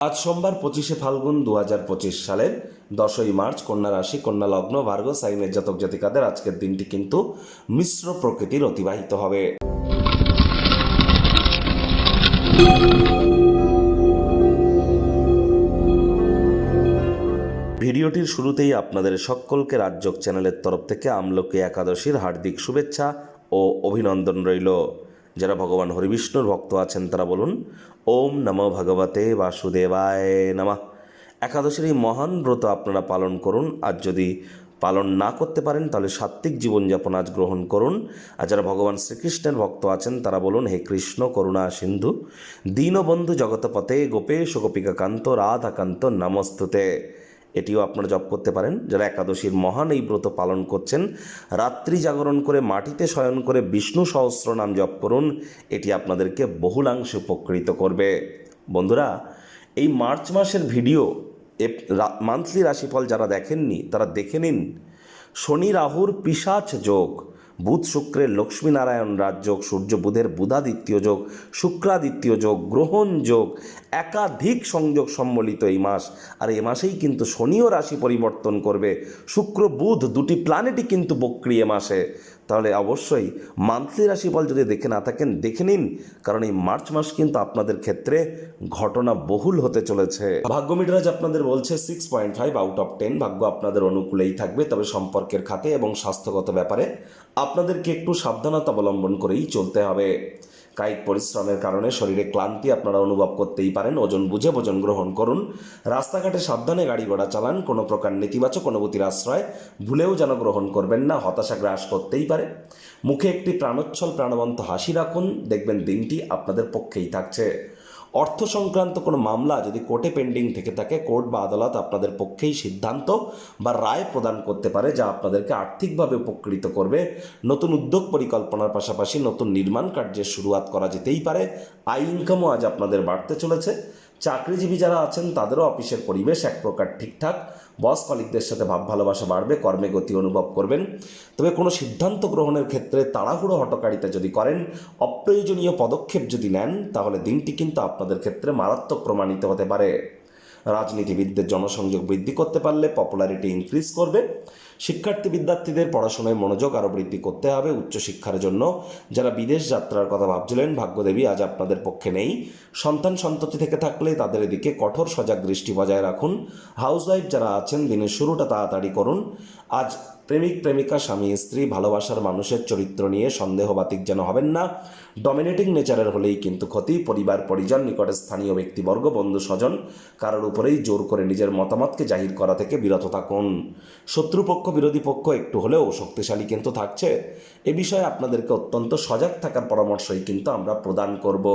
আজ সোমবার 25শে ফাল্গুন 2025 সালের 10ই মার্চ, কন্যা রাশি, কন্যা লগ্ন, ভার্গ সাইনের জাতক জাতিকাদের আজকের দিনটি কিন্তু মিশ্র প্রকৃতির অতিবাহিত হবে। ভিডিওটির শুরুতেই আপনাদের সকলকে রাজযোগ চ্যানেলের তরফ থেকে আমলকি একাদশীর হার্দিক শুভেচ্ছা ও অভিনন্দন রইল। যারা ভগবান হরিবিষ্ণুর ভক্ত আছেন তারা বলুন ওম নমো ভগবতে বাসুদেবায় নমঃ। একাদশীর এই মহান ব্রত আপনারা পালন করুন। আজ যদি পালন না করতে পারেন তাহলে সাত্ত্বিক জীবনযাপন আজ গ্রহণ করুন। আর যারা ভগবান শ্রীকৃষ্ণের ভক্ত আছেন তারা বলুন হে কৃষ্ণ করুণা সিন্ধু দীনবন্ধু জগতপতে গোপেশ গোপিকাকান্ত রাধাকান্ত নমস্তুতে। এটিও আপনারা জপ করতে পারেন। যারা একাদশীর মহান এই ব্রত পালন করছেন, রাত্রি জাগরণ করে মাটিতে শয়ন করে বিষ্ণু সহস্র নাম জপ করুন। এটি আপনাদেরকে বহুলাংশে উপকৃত করবে। বন্ধুরা, এই মার্চ মাসের ভিডিও মান্থলি রাশিফল যারা দেখেননি তারা দেখে নিন। শনি রাহুর পিশাচ যোগ, বুধ শুক্রের লক্ষ্মীনারায়ণ রাজযোগ, সূর্য বুধের বুধাদিত্য যোগ, শুক্রাদিত্য যোগ, গ্রহণ যোগ, একাধিক সংযোগ সম্মিলিত এই মাস। আর এ মাসেই কিন্তু শনিও রাশি পরিবর্তন করবে। শুক্র বুধ দুটি প্ল্যানেটই কিন্তু বক্রী এ মাসে। তাহলে অবশ্যই মান্থলি রাশিফল যদি দেখে না থাকেন দেখে নিন, কারণ এই মার্চ মাস কিন্তু আপনাদের ক্ষেত্রে ঘটনা বহুল হতে চলেছে। ভাগ্য মিটার আপনাদের বলছে 6.5 আউট অফ 10। ভাগ্য আপনাদের অনুকূলেই থাকবে, তবে সম্পর্কের খাতে এবং স্বাস্থ্যগত ব্যাপারে আপনাদেরকে একটু সাবধানতা অবলম্বন করেই চলতে হবে। কায়িক পরিশ্রমের কারণে শরীরে ক্লান্তি আপনারা অনুভব করতেই পারেন। ওজন বুঝে ভোজন গ্রহণ করুন। রাস্তাঘাটে সাবধানে গাড়ি ঘোড়া চালান। কোনো প্রকার নেতিবাচক অনুভূতির আশ্রয় ভুলেও যেন গ্রহণ করবেন না, হতাশা গ্রাস করতেই পারে। মুখে একটি প্রাণোচ্ছল প্রাণবন্ত হাসি রাখুন, দেখবেন দিনটি আপনাদের পক্ষেই থাকছে। অর্থ সংক্রান্ত কোনো মামলা যদি কোর্টে পেন্ডিং থেকে থাকে, কোর্ট বা আদালত আপনাদের পক্ষেই সিদ্ধান্ত বা রায় প্রদান করতে পারে, যা আপনাদেরকে আর্থিকভাবে উপকৃত করবে। নতুন উদ্যোগ পরিকল্পনার পাশাপাশি নতুন নির্মাণ কার্যের শুরুয়াত করা যেতেই পারে। আয় ইনকামও আজ আপনাদের বাড়তে চলেছে। চাকরিজীবী যারা আছেন তাদেরও অফিসের পরিবেশ এক প্রকার ঠিকঠাক। বস কলিগদের সাথে ভাব ভালোবাসা বাড়বে, কর্মে গতি অনুভব করবেন। তবে কোনো সিদ্ধান্ত গ্রহণের ক্ষেত্রে তাড়াহুড়ো হটকারিতা যদি করেন, অপ্রয়োজনীয় পদক্ষেপ যদি নেন, তাহলে দিনটি কিন্তু আপনাদের ক্ষেত্রে মারাত্মক প্রমাণিত হতে পারে। রাজনীতিবিদদের জনসংযোগ বৃদ্ধি করতে পারলে পপুলারিটি ইনক্রিজ করবে। শিক্ষার্থী বিদ্যার্থীদের পড়াশোনায় মনোযোগ আরও বৃদ্ধি করতে হবে। উচ্চশিক্ষার জন্য যারা বিদেশ যাত্রার কথা ভাবছিলেন, ভাগ্যদেবী আজ আপনাদের পক্ষে নেই। সন্তান সন্ততি থেকে থাকলে তাদের এদিকে কঠোর সজাগ দৃষ্টি বজায় রাখুন। হাউসওয়াইফ যারা আছেন দিনের শুরুটা তাড়াতাড়ি করুন। আজ প্রেমিক প্রেমিকা, স্বামী স্ত্রী, ভালোবাসার মানুষের চরিত্র নিয়ে সন্দেহবাতিক যেন হবেন না। ডমিনেটিং নেচারের হলেই কিন্তু ক্ষতি। পরিবার পরিজন, নিকটে স্থানীয় ব্যক্তিবর্গ, বন্ধু স্বজন কারোর উপরেই জোর করে নিজের মতামতকে জাহির করা থেকে বিরত থাকুন। শত্রুপক্ষ বিরোধী পক্ষ একটু হলেও শক্তিশালী কিন্তু থাকছে। এ বিষয়ে আপনাদেরকে অত্যন্ত সজাগ থাকার পরামর্শই কিন্তু আমরা প্রদান করব।